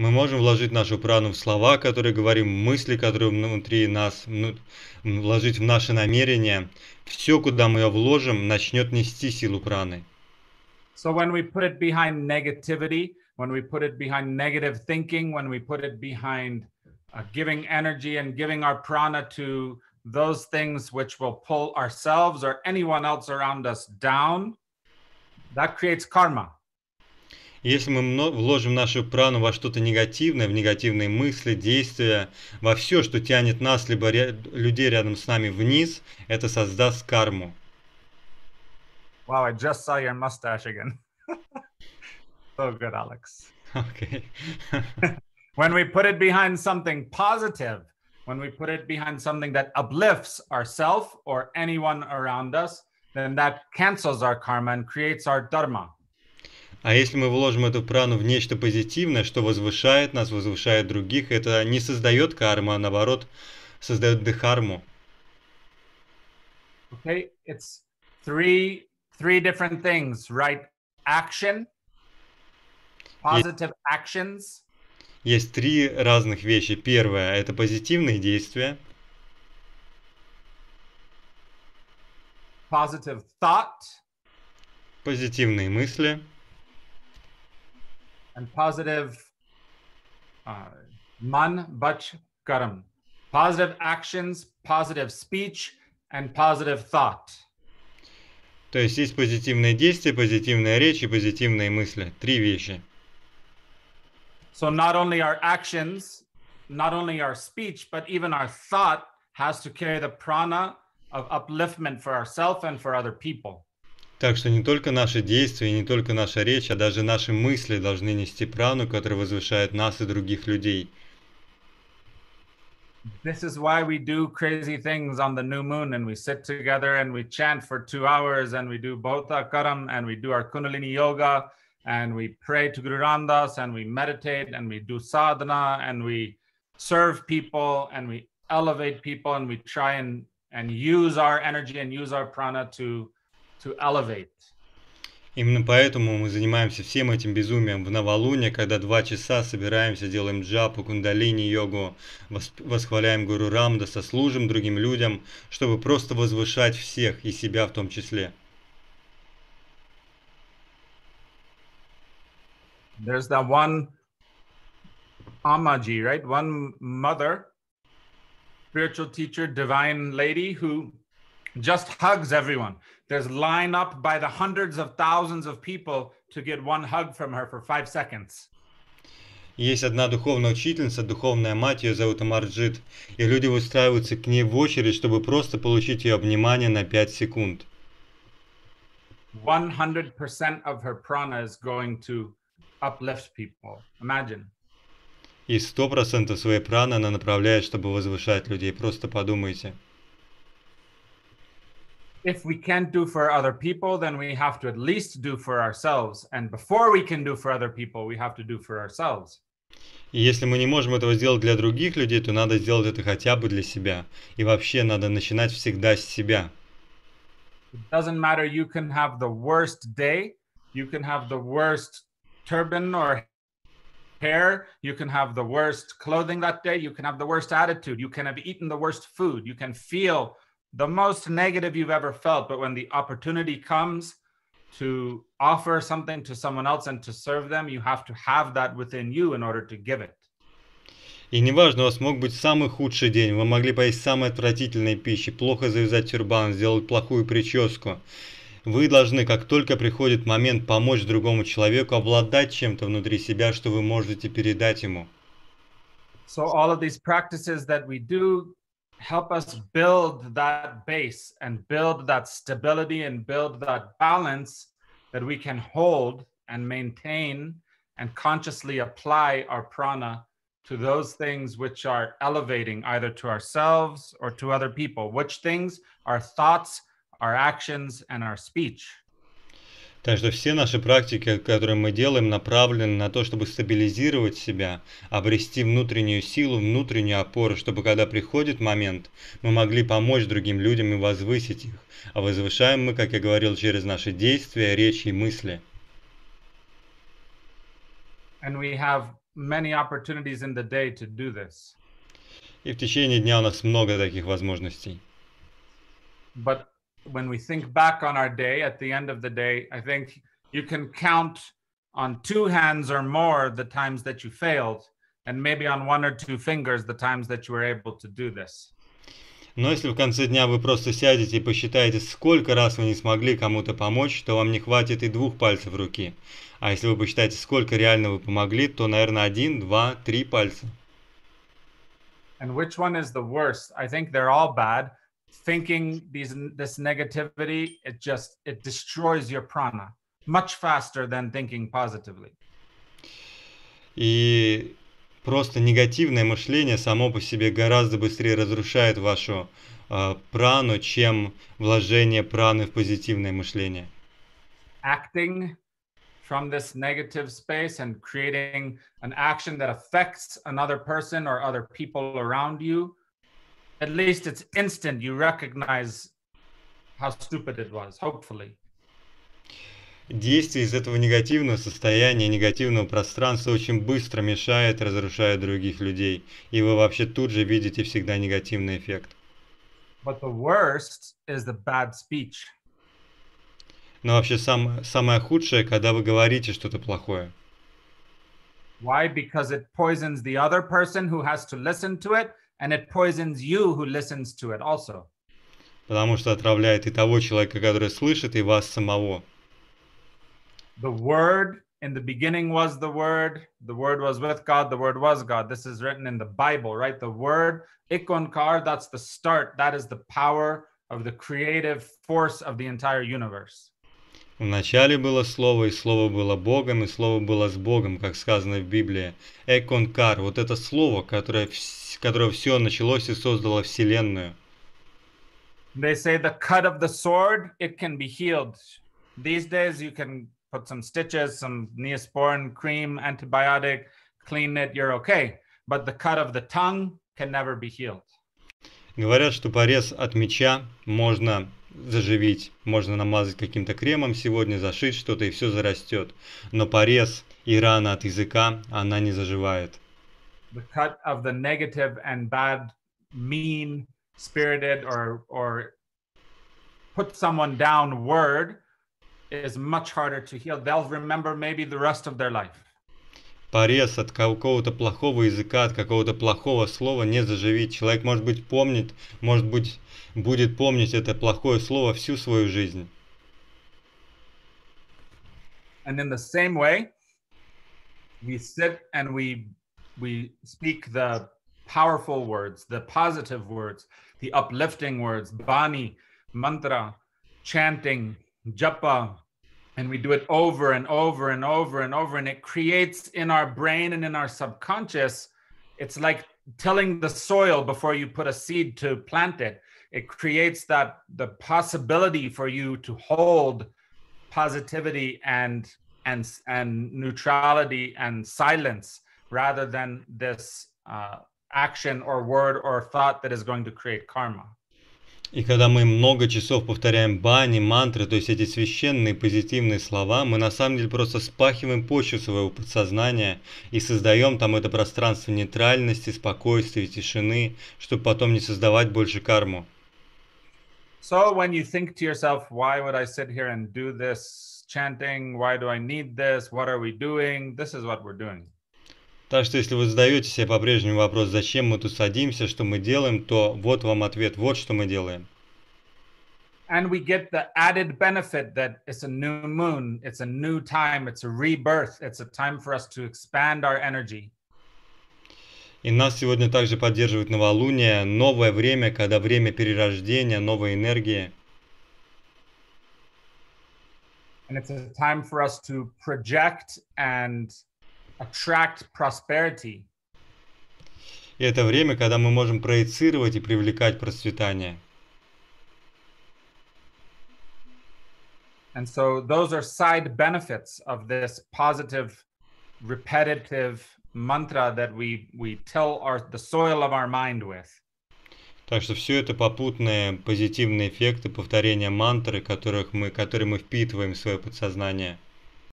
Мы можем вложить нашу прану в слова, которые говорим, в мысли, которые внутри нас, вложить в наши намерения. Все, куда мы ее вложим, начнет нести силу праны. So when we put it behind negativity, when we put it behind negative thinking, when we put it behind giving energy and giving our prana to those things which will pull ourselves or anyone else around us down, that creates karma. Если мы вложим нашу прану во что-то негативное, в негативные мысли, действия, во все, что тянет нас, либо людей рядом с нами вниз, это создаст карму. Wow, I just saw your mustache again. So good, Alex. Okay. When we put it behind something positive, when we put it behind something that uplifts ourselves or anyone around us, then that cancels our karma and creates our dharma. А если мы вложим эту прану в нечто позитивное, что возвышает нас, возвышает других, это не создает карму, а наоборот создает дхарму. Okay, it's three different things, right? Action, positive actions. Есть три разных вещи. Первое – это позитивные действия. Positive thought. Позитивные мысли. And positive man, bach, karam. Positive actions, positive speech, and positive thought. То есть позитивные действия, позитивная речь и позитивные мысли. Три вещи. So not only our actions, not only our speech, but even our thought has to carry the prana of upliftment for ourselves and for other people. Так что не только наши действия, не только наша речь, а даже наши мысли должны нести прану, которая возвышает нас и других людей. This is why we do crazy things on the new moon and we sit together and we chant for 2 hours and we do Bhota Karam and we do our Kundalini yoga and we pray to Guru Ramdas and we meditate and we do sadhana and we serve people and we elevate people and we try and use our energy and use our prana to elevate. Именно поэтому мы занимаемся всем этим безумием в новолуние, когда 2 часа собираемся, делаем джапу, кундалини, йогу, восхваляем Гуру Рамдаса, служим другим людям, чтобы просто возвышать всех и себя в том числе. There's that one Amaji, right? One mother, spiritual teacher, divine lady who just hugs everyone. There's line up by the hundreds of thousands of people to get one hug from her for 5 seconds. Есть одна духовная учительница, духовная мать, ее зовут Амарджит, и люди выстраиваются к ней в очередь, чтобы просто получить ее обнимание на 5 секунд. 100% of her prana is going to uplift people. Imagine. И 100% своей праны она направляет, чтобы возвышать людей. Просто подумайте. If we can't do for other people, then we have to at least do for ourselves. And before we can do for other people, we have to do for ourselves. И если мы не можем этого сделать для других людей, то надо сделать это хотя бы для себя. И вообще надо начинать всегда с себя. It doesn't matter, you can have the worst day, you can have the worst turban or hair, you can have the worst clothing that day, you can have the worst attitude, you can have eaten the worst food, you can feel the most negative you've ever felt, but when the opportunity comes to offer something to someone else and to serve them, you have to have that within you in order to give it. И неважно, у вас мог быть самый худший день, вы могли поесть самой отвратительной пищи, плохо завязать тюрбан, сделать плохую прическу. Вы должны, как только приходит момент помочь другому человеку, обладать чем-то внутри себя, что вы можете передать ему. So all of these practices that we do help us build that base and build that stability and build that balance that we can hold and maintain and consciously apply our prana to those things which are elevating either to ourselves or to other people. Which things? Our thoughts, our actions, and our speech. Так что все наши практики, которые мы делаем, направлены на то, чтобы стабилизировать себя, обрести внутреннюю силу, внутреннюю опору, чтобы когда приходит момент, мы могли помочь другим людям и возвысить их. А возвышаем мы, как я говорил, через наши действия, речи и мысли. And we have many opportunities in the day to do this. И в течение дня у нас много таких возможностей. But when we think back on our day, at the end of the day, I think you can count on 2 hands or more the times that you failed, and maybe on 1 or 2 fingers the times that you were able to do this. Но если в конце дня вы просто сядете и посчитаете, сколько раз вы не смогли кому-то помочь, то вам не хватит и 2 пальцев руки. А если вы посчитаете, сколько реально вы помогли, то, наверное, 1, 2, 3 пальца. And which one is the worst? I think they're all bad. Thinking this negativity, it destroys your prana much faster than thinking positively. И просто негативное мышление само по себе гораздо быстрее разрушает вашу прану, чем вложение праны в позитивное мышление. Acting from this negative space and creating an action that affects another person or other people around you, at least it's instant. You recognize how stupid it was, hopefully. Действие из этого негативного состояния, негативного пространства очень быстро мешает, разрушает других людей. И вы вообще тут же видите всегда негативный эффект. But the worst is the bad speech. Но вообще самое худшее, когда вы говорите что-то плохое. Why? Because it poisons the other person who has to listen to it, and it poisons you who listens to it also. Потому что отравляет и того человека, который слышит, и вас самого. The word, in the beginning was the word was with God, the word was God. This is written in the Bible, right? The word, ikonkar, that's the start. That is the power of the creative force of the entire universe. В начале было Слово, и Слово было Богом, и Слово было с Богом, как сказано в Библии. Эконкар, вот это Слово, которое все началось и создало Вселенную. They say the cut of the sword, it can be healed. These days you can put some stitches, some Neosporin cream, antibiotic, clean it, you're okay. But the cut of the tongue can never be healed. Говорят, что порез от меча можно заживить, можно намазать каким-то кремом сегодня, зашить что-то, и все зарастет. Но порез и рана от языка, она не заживает. The cut of the negative and bad, mean, spirited, or put someone down word is much harder to heal. They'll remember maybe the rest of their life. Порез от какого-то плохого языка, от какого-то плохого слова не заживить. Человек, может быть, будет помнить это плохое слово всю свою жизнь. And in the same way, we sit and we speak the powerful words, the positive words, the uplifting words, bani, mantra, chanting, Japa, and we do it over and over and over and over, and it creates in our brain and in our subconscious, it's like tilling the soil before you put a seed to plant it. It creates the possibility for you to hold positivity and neutrality and silence rather than this action or word or thought that is going to create karma. И когда мы много часов повторяем бани, мантры, то есть эти священные позитивные слова, мы на самом деле просто спахиваем почву своего подсознания и создаем там это пространство нейтральности, спокойствия, тишины, чтобы потом не создавать больше карму. So when you think to yourself, why would I sit here and do this chanting? Why do I need this? What are we doing? This is what we're doing. Так что если вы задаете себе по-прежнему вопрос, зачем мы тут садимся, что мы делаем, то вот вам ответ, вот что мы делаем. And we get the added benefit that it's a new moon, it's a new time, it's a rebirth, it's a time for us to expand our energy. И нас сегодня также поддерживает новолуние, новое время, когда время перерождения, новой энергии. And it's a time for us to project and attract prosperity. И это время, когда мы можем проецировать и привлекать процветание. And so those are side benefits of this positive, repetitive mantra that we till the soil of our mind with. Так что все это попутные позитивные эффекты повторения мантры, которые мы впитываем в свое подсознание.